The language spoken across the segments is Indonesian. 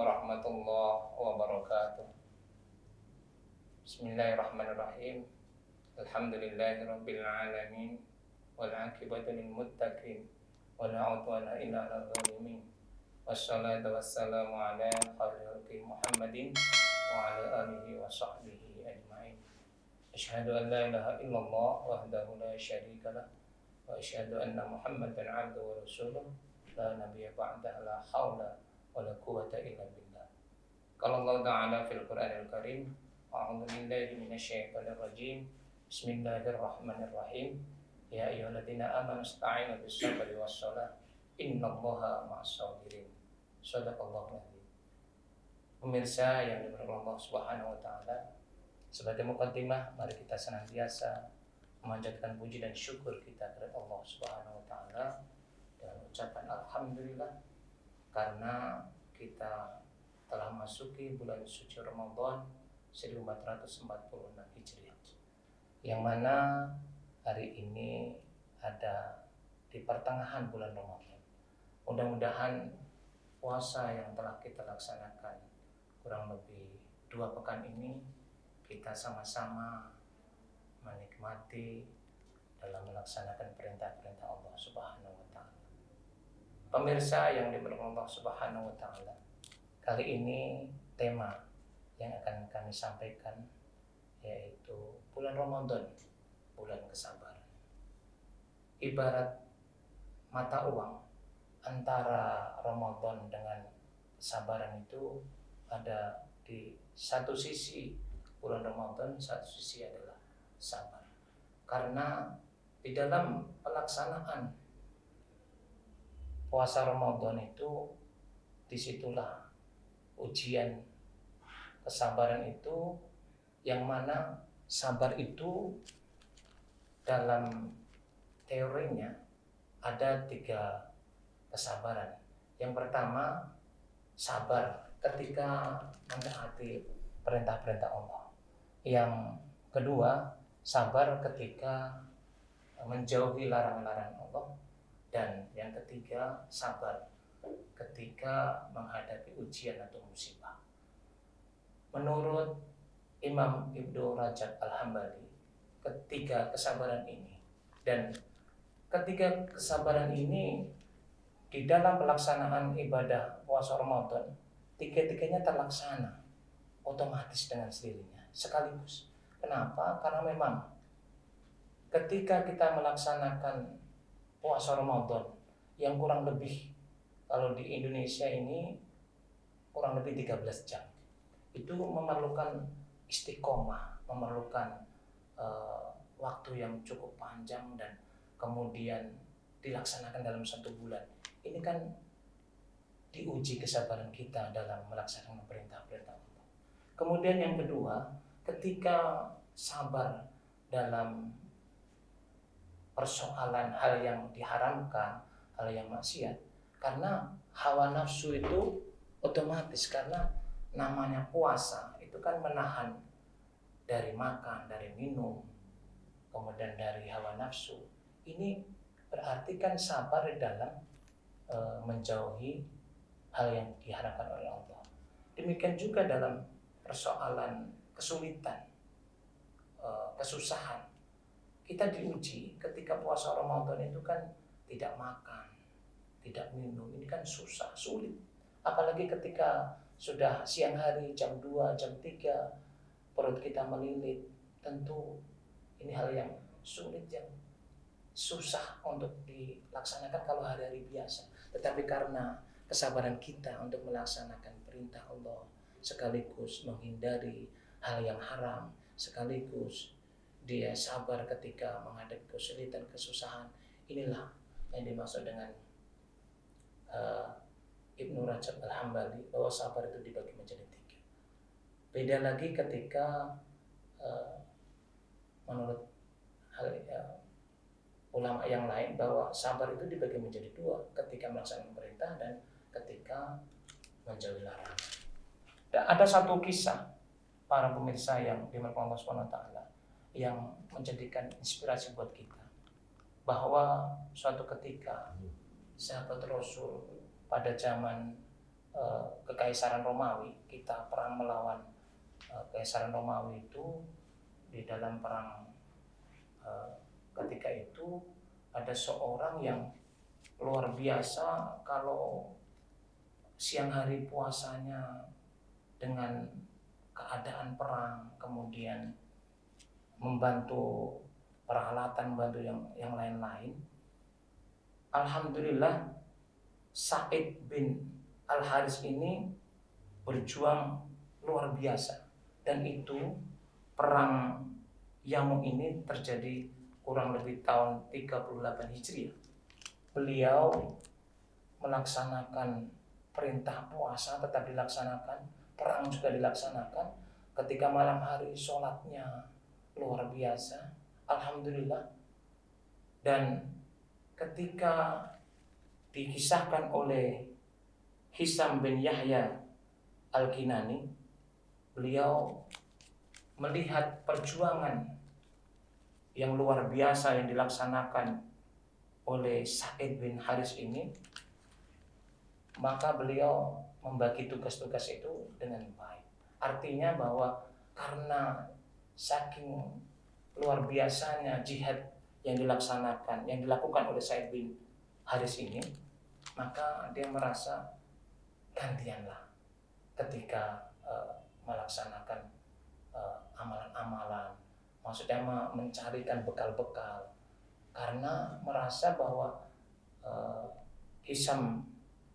warahmatullahi wabarakatuh. Bismillahirrahmanirrahim. Alhamdulillahirabbil alamin wal 'aqibatu lil muttaqin wala 'udwana illa 'alal zalimin. Wassalatu wassalamu ala khairil Muhammadin wa ala alihi wa sahbihi ajma'in. Asyhadu an la ilaha illallah wahdahu la syarika lah wa asyhadu anna Muhammadan 'abduhu wa rasuluh la nabiyya ba'dahu la haula wala quwwata illa billah. Qala Allah Ta'ala fil Qur'anil Karim, a'udzu billahi minasyaitonir rajim. Bismillahirrahmanirrahim. Ya ayyuhalladzina amanu ista'inu bis-sabri was-shalah innallaha ma'as-sabirin. Shadaqallahul adzim. Pemirsa yang dimuliakan Allah Subhanahu wa taala, sebagai mukaddimah mari kita senantiasa memanjatkan puji dan syukur kita kepada Allah Subhanahu wa taala dengan ucapan alhamdulillah karena kita telah masuki bulan suci Ramadan 1446 Hijriah, yang mana hari ini ada di pertengahan bulan Ramadan. Mudah-mudahan puasa yang telah kita laksanakan kurang lebih 2 pekan ini kita sama-sama menikmati dalam melaksanakan perintah-perintah Allah Subhanahu wa taala. Pemirsa yang dimuliakan Allah Subhanahu wa taala, kali ini tema yang akan kami sampaikan yaitu bulan Ramadan, bulan kesabaran. Ibarat mata uang, antara Ramadan dengan kesabaran itu ada di satu sisi bulan Ramadan, satu sisi adalah sabar. Karena di dalam pelaksanaan puasa Ramadan itu, disitulah ujian kesabaran itu, yang mana sabar itu dalam teorinya ada 3 kesabaran. Yang pertama, sabar ketika mentaati perintah-perintah Allah. Yang kedua, sabar ketika menjauhi larangan-larangan Allah. Dan yang ketiga, sabar ketika menghadapi ujian atau musibah. Menurut Imam Ibnu Rajab Al-Hambali, ketiga kesabaran ini dan ketiga kesabaran ini di dalam pelaksanaan ibadah puasa Ramadan, 3-tiganya terlaksana otomatis dengan sendirinya sekaligus. Kenapa? Karena memang ketika kita melaksanakan puasa Ramadan yang kurang lebih, kalau di Indonesia ini kurang lebih 13 jam, itu memerlukan istiqomah, memerlukan waktu yang cukup panjang dan kemudian dilaksanakan dalam 1 bulan. Ini kan diuji kesabaran kita dalam melaksanakan perintah-perintah Allah. Kemudian yang kedua, ketika sabar dalam persoalan hal yang diharamkan, hal yang maksiat, karena hawa nafsu itu otomatis, karena namanya puasa itu kan menahan dari makan, dari minum, kemudian dari hawa nafsu. Ini berarti kan sabar dalam menjauhi hal yang diharapkan oleh Allah. Demikian juga dalam persoalan kesulitan, kesusahan. Kita diuji ketika puasa Ramadan itu kan tidak makan, tidak minum. Ini kan susah, sulit. Apalagi ketika sudah siang hari, jam 2, jam 3, perut kita melilit. Tentu ini hal yang sulit, yang susah untuk dilaksanakan kalau hari-hari biasa. Tetapi karena kesabaran kita untuk melaksanakan perintah Allah, sekaligus menghindari hal yang haram, sekaligus dia sabar ketika menghadapi kesulitan, kesusahan, inilah yang dimaksud dengan Ibnu Rajab Al-Hambali, bahwa sabar itu dibagi menjadi 3. Beda lagi ketika menurut ulama yang lain, bahwa sabar itu dibagi menjadi 2, ketika melaksanakan perintah dan ketika menjauhi larangan. Dan ada satu kisah para pemirsa yang dimuliakan Allah Subhanahu wa taala yang menjadikan inspirasi buat kita, bahwa suatu ketika sahabat Rasul pada zaman Kekaisaran Romawi, kita perang melawan Kekaisaran Romawi itu. Di dalam perang ketika itu ada seorang yang luar biasa, kalau siang hari puasanya dengan keadaan perang, kemudian membantu peralatan, membantu yang lain-lain. Alhamdulillah Sa'id bin Al-Haris ini berjuang luar biasa, dan itu perang Yarmouk ini terjadi kurang lebih tahun 38 Hijriah. Beliau melaksanakan perintah puasa tetap dilaksanakan, perang juga dilaksanakan. Ketika malam hari sholatnya luar biasa, alhamdulillah. Dan ketika dikisahkan oleh Hisam bin Yahya Al-Kinani, beliau melihat perjuangan yang luar biasa yang dilaksanakan oleh Sa'id bin Haris ini, maka beliau membagi tugas-tugas itu dengan baik. Artinya bahwa karena saking luar biasanya jihad yang dilaksanakan, yang dilakukan oleh Sa'id bin Haris ini, maka dia merasa gantianlah ketika melaksanakan amalan-amalan, maksudnya mencarikan bekal-bekal, karena merasa bahwa Hisam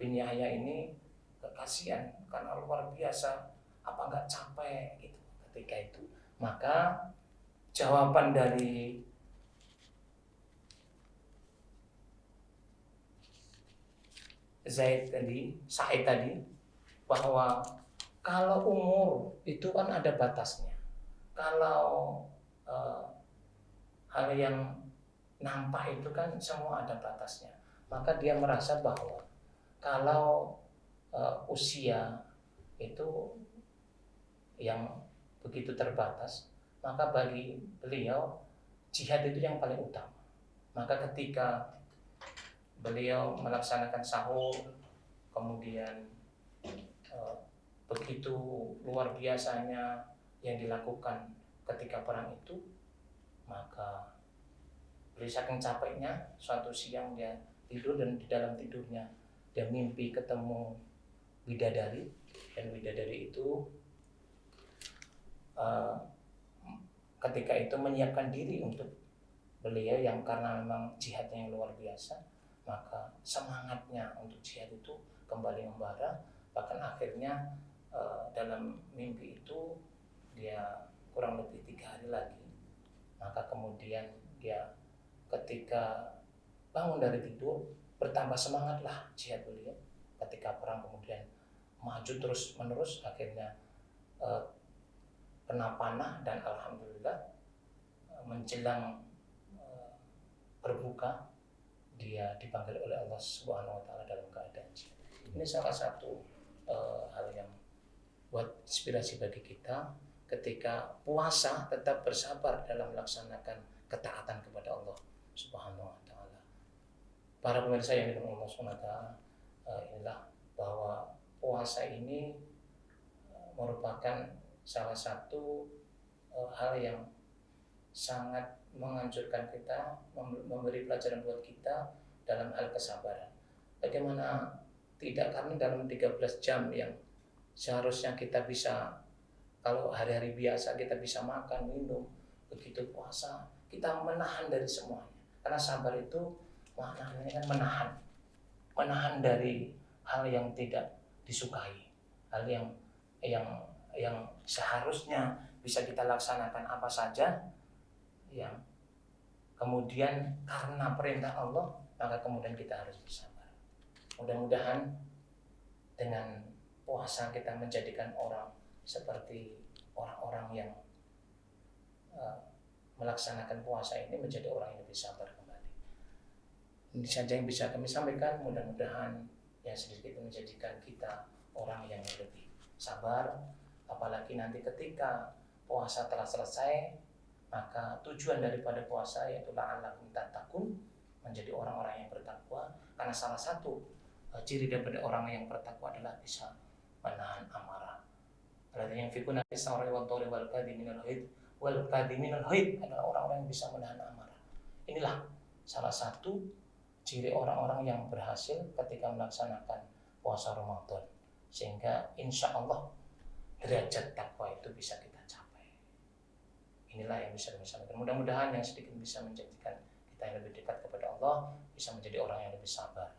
bin Yahya ini kekasihan karena luar biasa, apa nggak capek gitu ketika itu. Maka jawaban dari Sa'id tadi bahwa kalau umur itu kan ada batasnya. Kalau hal yang nampak itu kan semua ada batasnya. Maka dia merasa bahwa kalau usia itu yang begitu terbatas, maka bagi beliau jihad itu yang paling utama. Maka ketika beliau melaksanakan sahur, kemudian begitu luar biasanya yang dilakukan ketika perang itu, maka beliau saking capeknya, suatu siang dia tidur, dan di dalam tidurnya dia mimpi ketemu bidadari, dan bidadari itu ketika itu menyiapkan diri untuk beliau yang karena memang jihadnya yang luar biasa, maka semangatnya untuk jihad itu kembali membara. Bahkan akhirnya dalam mimpi itu dia kurang lebih 3 hari lagi, maka kemudian dia ketika bangun dari tidur bertambah semangatlah jihad beliau ketika perang, kemudian maju terus menerus, akhirnya kena panah, dan alhamdulillah menjelang berbuka dia dipanggil oleh Allah Subhanahu wa taala dalam keadaan jihad. Ini salah satu hal yang buat inspirasi bagi kita ketika puasa tetap bersabar dalam melaksanakan ketaatan kepada Allah Subhanahu wa taala. Para pemirsa yang dirahmati Allah Subhanahu wa taala, inilah bahwa puasa ini merupakan salah satu hal yang sangat menganjurkan kita, memberi pelajaran buat kita dalam hal kesabaran. Bagaimana tidak, karena dalam 13 jam yang seharusnya kita bisa, kalau hari-hari biasa kita bisa makan, minum, begitu puasa kita menahan dari semuanya. Karena sabar itu maknanya kan menahan dari hal yang tidak disukai, hal yang seharusnya bisa kita laksanakan apa saja, yang kemudian karena perintah Allah maka kemudian kita harus bersabar. Mudah-mudahan dengan puasa kita menjadikan orang seperti orang-orang yang melaksanakan puasa ini menjadi orang yang lebih sabar kembali. Ini saja yang bisa kami sampaikan. Mudah-mudahan yang sedikit menjadikan kita orang yang lebih sabar. Apalagi nanti ketika puasa telah selesai, maka tujuan daripada puasa yaitu la'allakum tattaqun, menjadi orang-orang yang bertakwa. Karena salah satu ciri daripada orang yang bertakwa adalah bisa menahan amarah. Alladzina yunfiquna fis-sarra'i wad-dharra'i wal kadhiminal ghaidh adalah orang-orang yang bisa menahan amarah. Inilah salah satu ciri orang-orang yang berhasil ketika melaksanakan puasa Ramadan, sehingga insya Allah derajat takwa itu bisa kita capai. Inilah yang bisa kami sampaikan. Mudah-mudahan yang sedikit bisa menjadikan kita yang lebih dekat kepada Allah, bisa menjadi orang yang lebih sabar.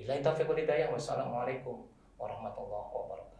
Billahi taufiq wal hidayah. Wassalamualaikum warahmatullahi wabarakatuh.